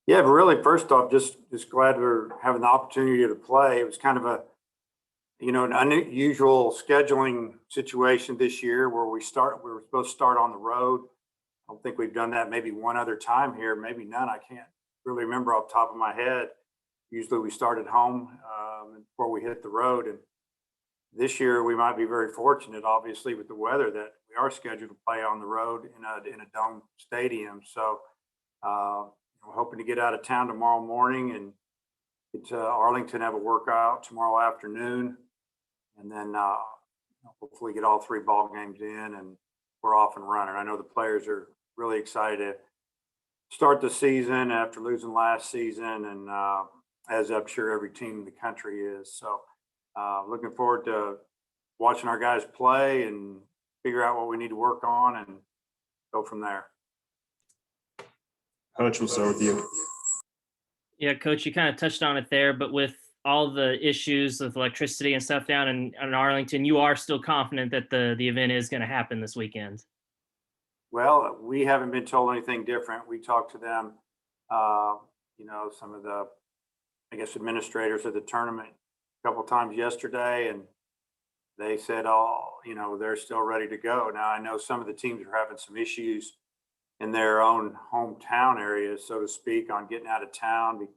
Yeah, but really, first off, just glad we're having the opportunity to play. It was kind of an unusual scheduling situation this year where we were supposed to start on the road. I don't think we've done that maybe one other time here, maybe none. I can't really remember off the top of my head. Usually we start at home before we hit the road. And this year we might be very fortunate, obviously, with the weather that we are scheduled to play on the road in a dome stadium. So we're hoping to get out of town tomorrow morning and get to Arlington, have a workout tomorrow afternoon, and then hopefully get all three ball games in and we're off and running. I know the players are really excited to start the season after losing last season, and as I'm sure every team in the country is. So looking forward to watching our guys play and figure out what we need to work on and go from there. Coach, we'll start with you. Yeah, Coach, you kind of touched on it there, but with all the issues with electricity and stuff down in Arlington, you are still confident that the event is going to happen this weekend? Well, we haven't been told anything different. We talked to them, some of the, I guess, administrators of the tournament a couple times yesterday, and they said, they're still ready to go. Now, I know some of the teams are having some issues in their own hometown areas, so to speak, on getting out of town.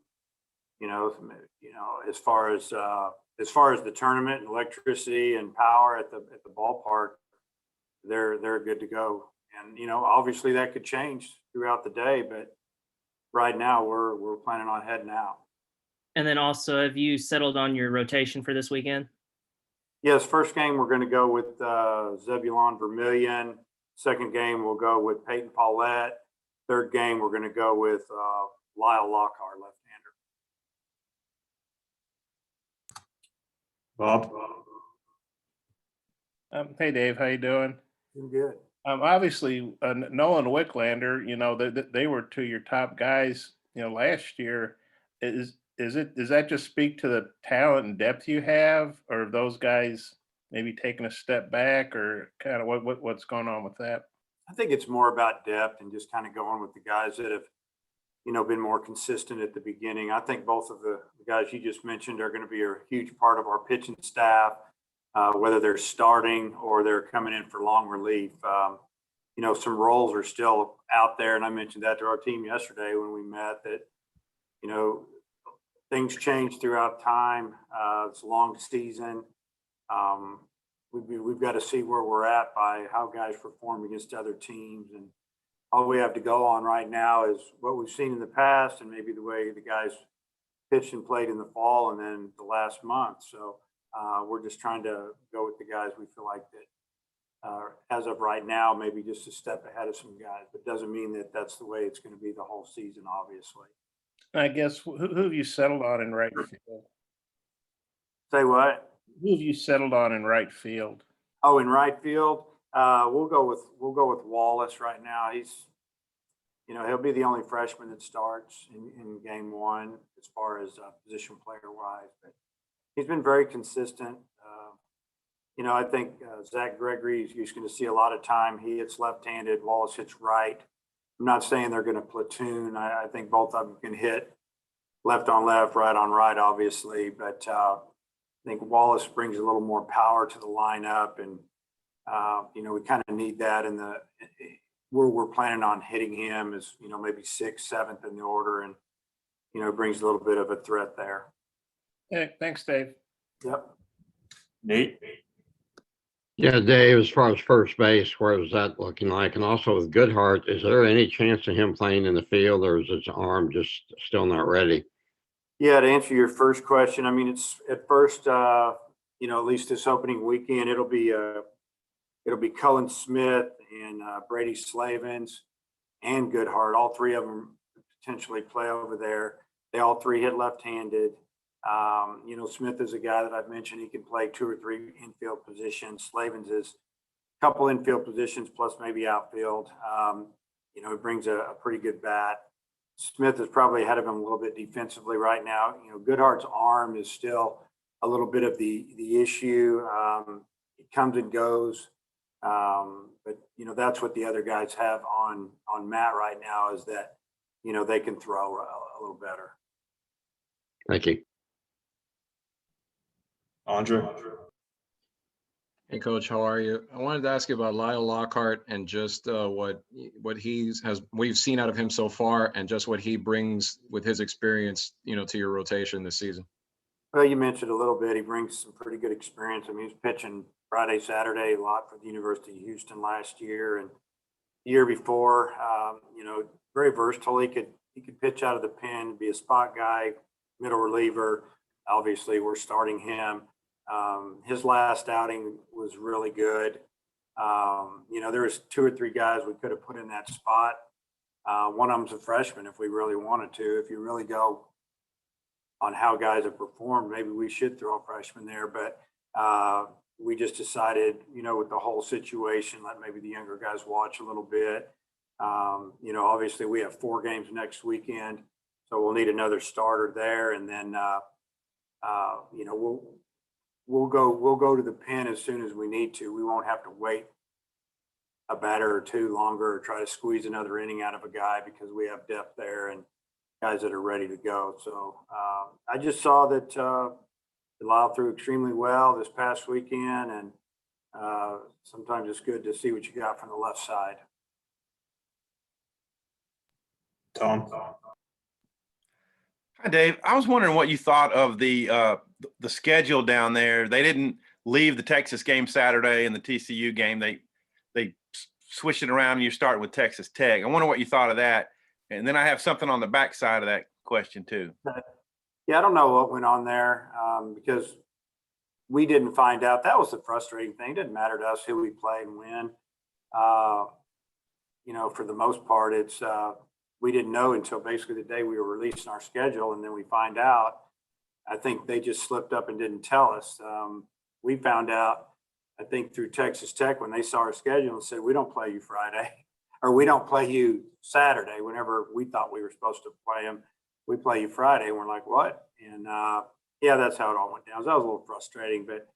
As far as the tournament and electricity and power at the ballpark, they're good to go. And obviously that could change throughout the day, but right now we're planning on heading out. And then also, have you settled on your rotation for this weekend? Yes, first game we're going to go with Zebulon Vermillion. Second game we'll go with Peyton Paulette. Third game we're going to go with Lyle Lockhart, left-hander. Bob. Hey, Dave, how you doing? Doing good. Obviously, Nolan Wicklander, they were two of your top guys, last year. Does that just speak to the talent and depth you have, or are those guys maybe taking a step back, or kind of what's going on with that? I think it's more about depth and just kind of going with the guys that have, been more consistent at the beginning. I think both of the guys you just mentioned are going to be a huge part of our pitching staff, whether they're starting or they're coming in for long relief. Some roles are still out there, and I mentioned that to our team yesterday when we met, that, things change throughout time. It's a long season. We've got to see where we're at by how guys perform against other teams, and all we have to go on right now is what we've seen in the past and maybe the way the guys pitched and played in the fall and then the last month. So we're just trying to go with the guys we feel like that as of right now, maybe just a step ahead of some guys, but doesn't mean that that's the way it's going to be the whole season, obviously. I guess, who have you settled on in right field? Say what? Who have you settled on in right field? Oh, in right field, we'll go with Wallace right now. He'll be the only freshman that starts in game one as far as position player wise, but he's been very consistent. I think Zach Gregory is going to see a lot of time. He hits left-handed, Wallace hits right. I'm not saying they're going to platoon. I think both of them can hit left on left, right on right, obviously, but I think Wallace brings a little more power to the lineup, and we kind of need that in where we're planning on hitting him is maybe 6th, 7th in the order, and brings a little bit of a threat there. Hey, thanks, Dave. Yep. Nate. Yeah, Dave, as far as first base, where is that looking like? And also with Goodhart, is there any chance of him playing in the field, or is his arm just still not ready? Yeah, to answer your first question, I mean, it's at first, at least this opening weekend, it'll be Cullen Smith and Brady Slavens and Goodhart. All three of them potentially play over there. They all three hit left-handed. Smith is a guy that I've mentioned. He can play 2 or 3 infield positions. Slavens is a couple infield positions plus maybe outfield. He brings a pretty good bat. Smith is probably ahead of him a little bit defensively right now. Goodhart's arm is still a little bit of the issue. It comes and goes. But that's what the other guys have on Matt right now, is that they can throw a little better. Thank you. Andre. Hey, Coach, how are you? I wanted to ask you about Lyle Lockhart and just what you've seen out of him so far, and just what he brings with his experience, to your rotation this season. Well, you mentioned a little bit. He brings some pretty good experience. I mean, he was pitching Friday, Saturday a lot for the University of Houston last year and the year before. Very versatile. He could pitch out of the pen, be a spot guy, middle reliever. Obviously, we're starting him. His last outing was really good. There was 2 or 3 guys we could have put in that spot. One of them's a freshman if we really wanted to. If you really go on how guys have performed, maybe we should throw a freshman there. But we just decided, with the whole situation, let maybe the younger guys watch a little bit. Obviously we have 4 games next weekend, so we'll need another starter there. And then, we'll go to the pen as soon as we need to. We won't have to wait a batter or 2 longer or try to squeeze another inning out of a guy, because we have depth there and guys that are ready to go. So I just saw that Lyle threw extremely well this past weekend, and sometimes it's good to see what you got from the left side. Tom. Hi, Dave. I was wondering what you thought of the schedule down there. They didn't leave the Texas game Saturday and the TCU game. They switched it around and you start with Texas Tech. I wonder what you thought of that. And then I have something on the backside of that question too. Yeah, I don't know what went on there, because we didn't find out. That was the frustrating thing. It didn't matter to us who we play and when. For the most part, it's we didn't know until basically the day we were releasing our schedule, and then we find out. I think they just slipped up and didn't tell us. We found out, I think, through Texas Tech when they saw our schedule and said, we don't play you Friday, or we don't play you Saturday. Whenever we thought we were supposed to play them, we play you Friday. And we're like, what? And that's how it all went down. So that was a little frustrating, but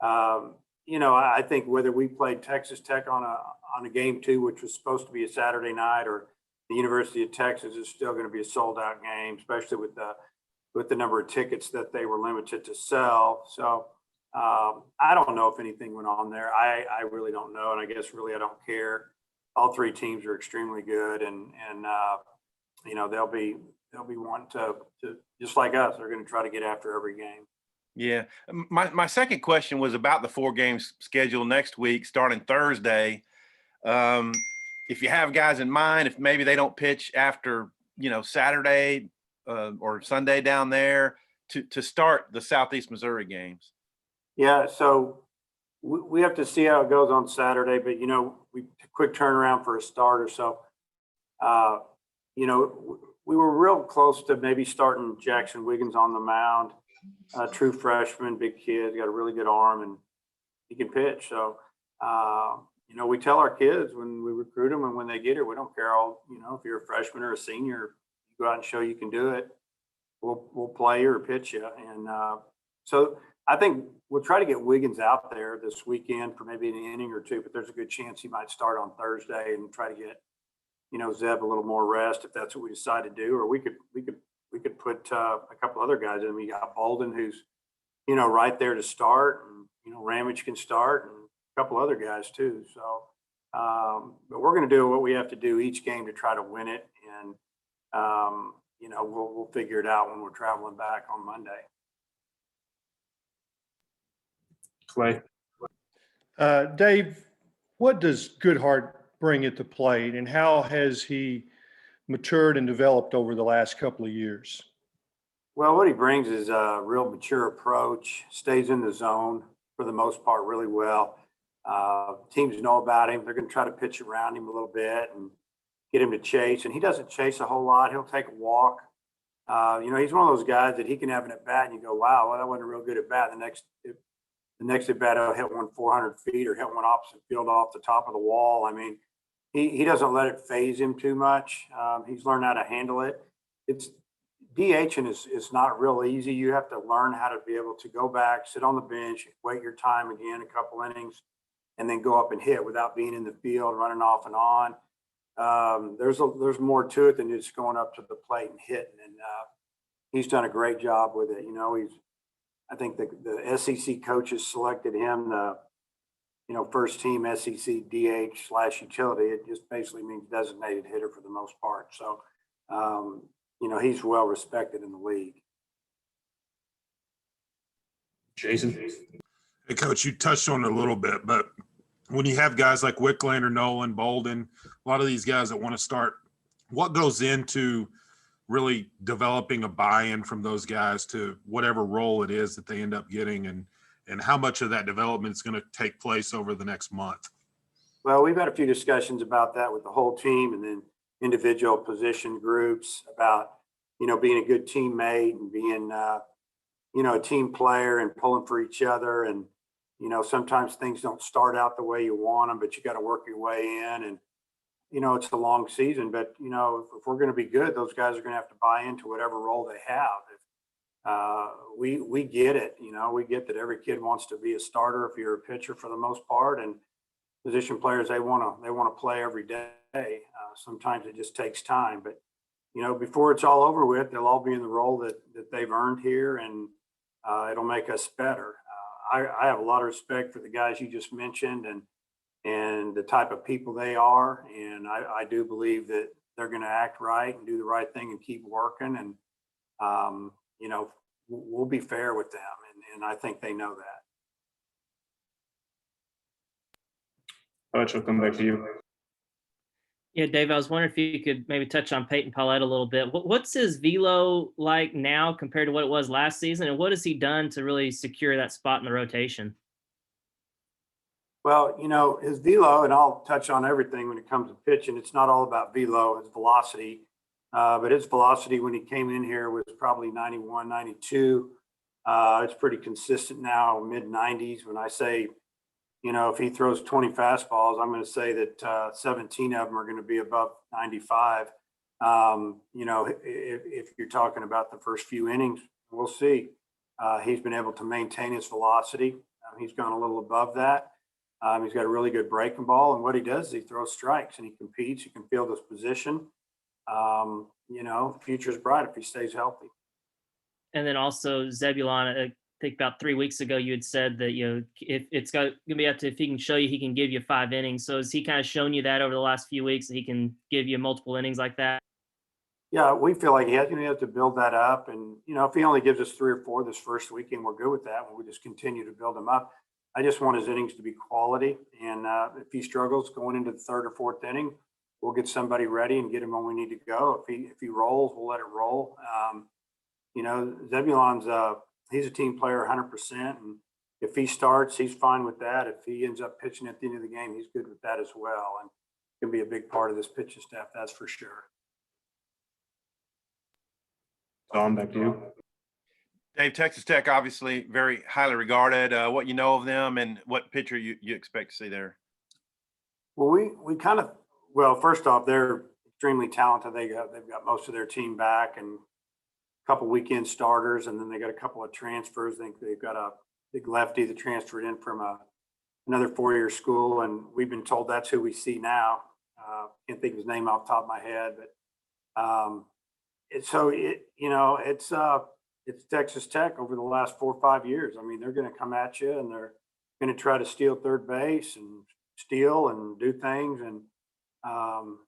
I think whether we played Texas Tech on a game 2, which was supposed to be a Saturday night, or the University of Texas, is still going to be a sold out game, especially with the number of tickets that they were limited to sell. So I don't know if anything went on there. I really don't know. And I guess really I don't care. All 3 teams are extremely good, and they'll be wanting to just like us. They're going to try to get after every game. Yeah. My second question was about the 4 games scheduled next week, starting Thursday. If you have guys in mind, if maybe they don't pitch after, Saturday or Sunday down there to start the Southeast Missouri games. Yeah. So we have to see how it goes on Saturday, but, we quick turnaround for a starter. So, we were real close to maybe starting Jackson Wiggins on the mound. True freshman, big kid, got a really good arm, and he can pitch. So, we tell our kids when we recruit them and when they get here, we don't care if you're a freshman or a senior, you go out and show you can do it. We'll play you or pitch you. And so I think we'll try to get Wiggins out there this weekend for maybe an inning or 2, but there's a good chance he might start on Thursday and try to get, Zeb a little more rest if that's what we decide to do. Or we could put a couple other guys in. We got Bolden, who's, right there to start, and, Ramage can start, and a couple other guys too. So, but we're going to do what we have to do each game to try to win it. And, we'll figure it out when we're traveling back on Monday. Clay. Dave, what does Goodhart bring at the plate, and how has he matured and developed over the last couple of years? Well, what he brings is a real mature approach, stays in the zone for the most part really well. Teams know about him. They're going to try to pitch around him a little bit and get him to chase. And he doesn't chase a whole lot. He'll take a walk. He's one of those guys that he can have an at bat and you go, wow, well, that wasn't a real good at bat. The next at bat, he'll hit one 400 feet or hit one opposite field off the top of the wall. I mean, he doesn't let it phase him too much. He's learned how to handle it. It's DHing is not real easy. You have to learn how to be able to go back, sit on the bench, wait your time again, a couple innings, and then go up and hit without being in the field, running off and on. there's more to it than just going up to the plate and hitting. And he's done a great job with it. I think the SEC coaches selected him the first team SEC DH/utility. It just basically means designated hitter for the most part. So he's well respected in the league. Jason. Hey, Coach, you touched on it a little bit, but when you have guys like Wicklander, Nolan, Bolden, a lot of these guys that want to start, what goes into really developing a buy-in from those guys to whatever role it is that they end up getting, and how much of that development is going to take place over the next month? Well, we've had a few discussions about that with the whole team and then individual position groups about, being a good teammate and being, a team player and pulling for each other. And, sometimes things don't start out the way you want them, but you got to work your way in. And, it's a long season, but, if we're going to be good, those guys are going to have to buy into whatever role they have. We get it. We get that every kid wants to be a starter if you're a pitcher for the most part, and position players, they want to play every day. Sometimes it just takes time, but before it's all over with, they'll all be in the role that they've earned here, and it'll make us better. I have a lot of respect for the guys you just mentioned and the type of people they are, and I do believe that they're going to act right and do the right thing and keep working, and we'll be fair with them, and I think they know that. Coach, I'll come back to you. Yeah, Dave, I was wondering if you could maybe touch on Peyton Paulette a little bit. What's his velo like now compared to what it was last season? And what has he done to really secure that spot in the rotation? Well, his velo, and I'll touch on everything when it comes to pitching. It's not all about velo, it's velocity. But his velocity when he came in here was probably 91, 92. It's pretty consistent now, mid 90s. When I say, if he throws 20 fastballs, I'm going to say that 17 of them are going to be above 95. If you're talking about the first few innings, we'll see. He's been able to maintain his velocity. He's gone a little above that. He's got a really good breaking ball, and what he does is he throws strikes and he competes. He can field his position. The future's bright if he stays healthy. And then also Zebulon, I think about 3 weeks ago, you had said that, if it's going to be up to, if he can show you, he can give you 5 innings. So has he kind of shown you that over the last few weeks that he can give you multiple innings like that? Yeah, we feel like he has to build that up. And, if he only gives us 3 or 4 this first weekend, we're good with that. We'll just continue to build him up. I just want his innings to be quality. And if he struggles going into the 3rd or 4th inning, we'll get somebody ready and get him when we need to go. If he rolls, we'll let it roll. Zebulon's he's a team player 100%. And if he starts, he's fine with that. If he ends up pitching at the end of the game, he's good with that as well. And can be a big part of this pitching staff, that's for sure. Tom, back to you. Dave, Texas Tech, obviously very highly regarded. What you know of them and what pitcher you expect to see there? Well, we first off, they're extremely talented. They've got most of their team back and a couple weekend starters, and then they got a couple of transfers. I think they've got a big lefty that transferred in from another 4-year school, and we've been told that's who we see now. Can't think of his name off the top of my head, but it's Texas Tech over the last 4 or 5 years. I mean, they're going to come at you and they're going to try to steal third base and steal and do things. And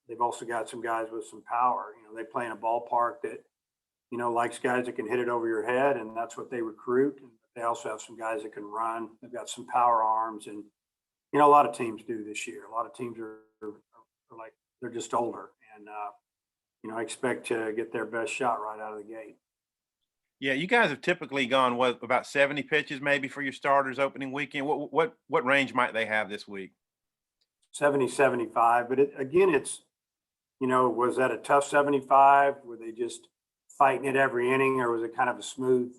they've also got some guys with some power. They play in a ballpark that, likes guys that can hit it over your head, and that's what they recruit. And they also have some guys that can run. They've got some power arms, and a lot of teams do this year. A lot of teams are like, they're just older, and I expect to get their best shot right out of the gate. Yeah, you guys have typically gone about 70 pitches maybe for your starters opening weekend. What range might they have this week? 70, 75. But it's was that a tough 75? Were they just fighting it every inning, or was it kind of a smooth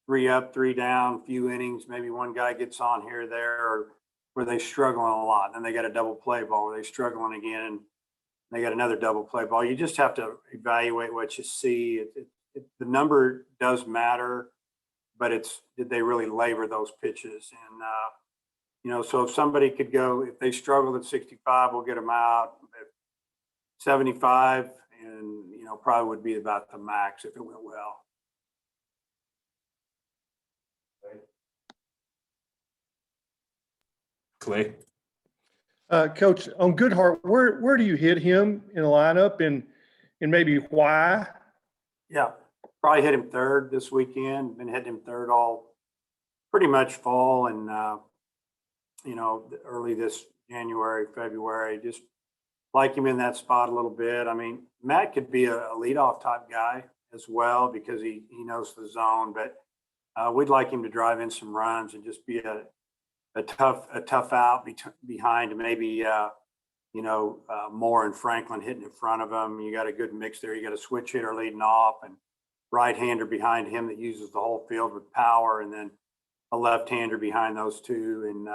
3 up, 3 down, few innings? Maybe one guy gets on here or there, or were they struggling a lot? And then they got a double play ball. Were they struggling again? They got another double play ball. You just have to evaluate what you see. The number does matter, but did they really labor those pitches? And, so if somebody could go, if they struggled at 65, we'll get them out. 75, and, probably would be about the max if it went well. Clay. Coach, on Goodhart, where do you hit him in the lineup and maybe why? Yeah, probably hit him third this weekend. Been hitting him third all pretty much fall and, early this January, February. Just like him in that spot a little bit. I mean, Matt could be a leadoff type guy as well because he knows the zone, but we'd like him to drive in some runs and just be a tough out behind maybe Moore and Franklin hitting in front of him. You got a good mix there. You got a switch hitter leading off and right-hander behind him that uses the whole field with power, and then a left-hander behind those two. And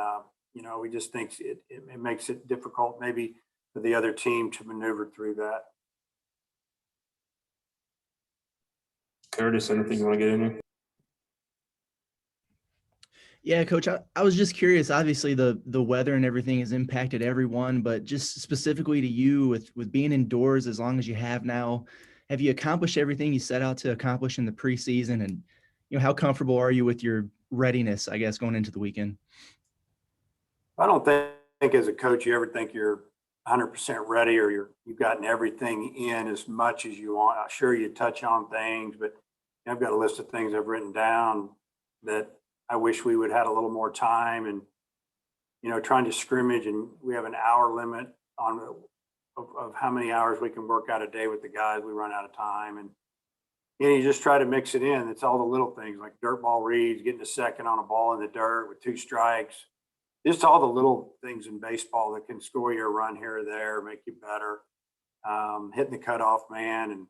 we just think it makes it difficult maybe for the other team to maneuver through that. Curtis, anything you want to get in here? Yeah, Coach, I was just curious. Obviously, the weather and everything has impacted everyone, but just specifically to you with being indoors as long as you have now, have you accomplished everything you set out to accomplish in the preseason? And, how comfortable are you with your readiness, I guess, going into the weekend? I don't think as a coach you ever think you're 100% ready or you've gotten everything in as much as you want. I'm sure you touch on things, but I've got a list of things I've written down that I wish we would had a little more time and, trying to scrimmage, and we have an hour limit on of how many hours we can work out a day with the guys. We run out of time, and you just try to mix it in. It's all the little things like dirt ball reads, getting a second on a ball in the dirt with 2 strikes. Just all the little things in baseball that can score you a run here or there, make you better. Hitting the cutoff man, and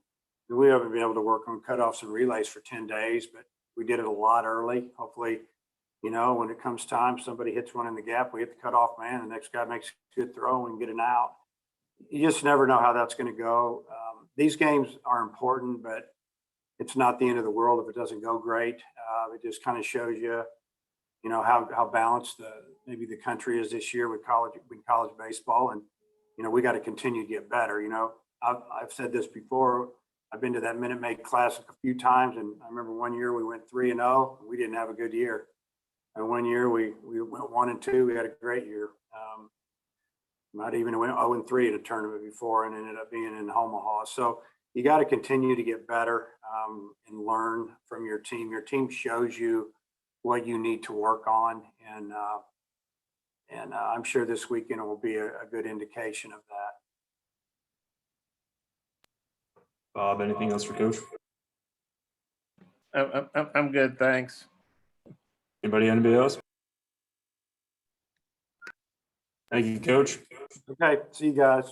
we haven't been able to work on cutoffs and relays for 10 days, but we did it a lot early. Hopefully, when it comes time, somebody hits one in the gap, we hit the cutoff man, the next guy makes a good throw and get an out. You just never know how that's going to go. These games are important, but it's not the end of the world if it doesn't go great. It just kind of shows you, how balanced maybe the country is this year with college baseball, and we got to continue to get better. I've said this before. I've been to that Minute Maid Classic a few times, and I remember one year we went 3-0. We didn't have a good year, and one year we went 1-2. We had a great year. Might even went 0-3 in a tournament before, and ended up being in Omaha. So you got to continue to get better and learn from your team. Your team shows you what you need to work on, and I'm sure this weekend will be a good indication of that. Bob, anything else for Coach? I'm good, thanks. Anybody else? Thank you, Coach. Okay, see you guys.